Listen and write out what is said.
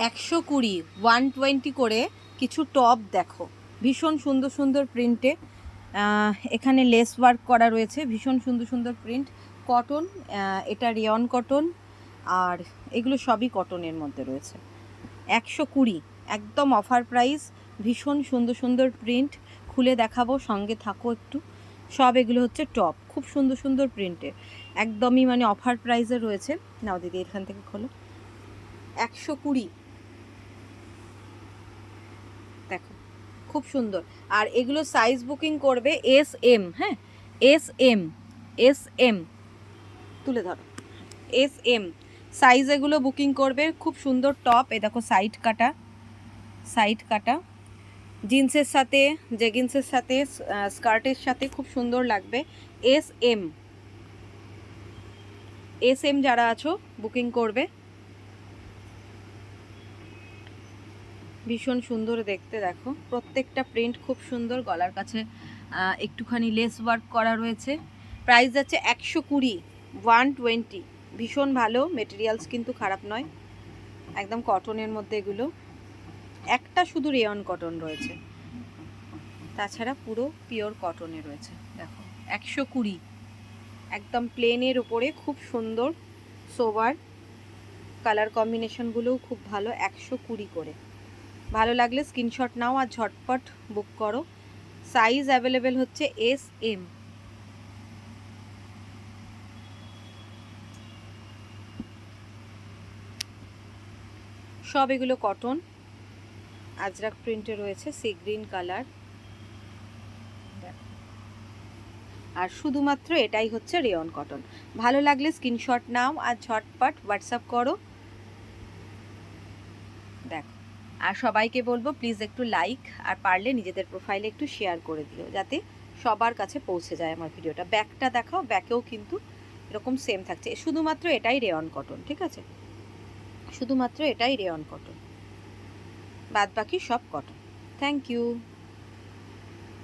120 120 করে কিছু টপ দেখো, ভীষণ সুন্দর সুন্দর প্রিন্টে। এখানে লেস ওয়ার্ক করা রয়েছে, ভীষণ সুন্দর সুন্দর প্রিন্ট। কটন, এটা রেয়ন কটন, আর এগুলো সবই কটনের মধ্যে রয়েছে। 120, একদম অফার প্রাইস। ভীষণ সুন্দর সুন্দর প্রিন্ট, খুলে দেখাবো, সঙ্গে থাকো একটু। সব এগুলো হচ্ছে টপ, খুব সুন্দর সুন্দর প্রিন্টের, একদমই মানে অফার প্রাইসে রয়েছে। নাও দিদি এখান থেকে খোলো। 120, দেখো খুব সুন্দর। আর এগুলো সাইজ বুকিং করবে এস এম, হ্যাঁ এস এম, এস এম তুলে ধরো, এস এম সাইজ এগুলো বুকিং করবে। খুব সুন্দর টপ, এ দেখো সাইড কাটা, সাইড কাটা, জিন্সের সাথে, জেগিন্সের সাথে, স্কার্টের সাথে খুব সুন্দর লাগবে। এস এম, এস এম যারা আছো বুকিং করবে। ভীষণ সুন্দর দেখতে, দেখো প্রত্যেকটা প্রিন্ট খুব সুন্দর। গলার কাছে একটুখানি লেস ওয়ার্ক করা রয়েছে। প্রাইস যাচ্ছে 120, 120। ভীষণ ভালো মেটেরিয়ালস, কিন্তু খারাপ নয়, একদম কটনের মধ্যে এগুলো। একটা শুধু রেয়ন কটন রয়েছে, তাছাড়া পুরো পিওর কটনে রয়েছে। দেখো 120, একদম প্লেনের উপরে খুব সুন্দর সোবার। কালার কম্বিনেশনগুলোও খুব ভালো। 120 করে। ভালো লাগলে স্ক্রিনশট নাও আর ঝটপট বুক করো। সাইজ অ্যাভেলেবেল হচ্ছে এস এম। সব এগুলো কটন, আজরাক প্রিন্টে রয়েছে, সি গ্রিন কালার। আর শুধুমাত্র এটাই হচ্ছে রেয়ন কটন। ভালো লাগলে স্ক্রিনশট নাও আর ঝটপট হোয়াটসঅ্যাপ করো। দেখো, আর সবাইকে বলবো প্লিজ একটু লাইক, আর পারলে নিজেদের প্রোফাইলে একটু শেয়ার করে দিও, যাতে সবার কাছে পৌঁছে যায় আমার ভিডিওটা। ব্যাকটা দেখাও, ব্যাকেও কিন্তু এরকম সেম থাকছে। শুধুমাত্র এটাই রেয়ন কটন, ঠিক আছে, শুধুমাত্র এটাই রেয়ন কটন, বাদ বাকি সব কটন। Thank you.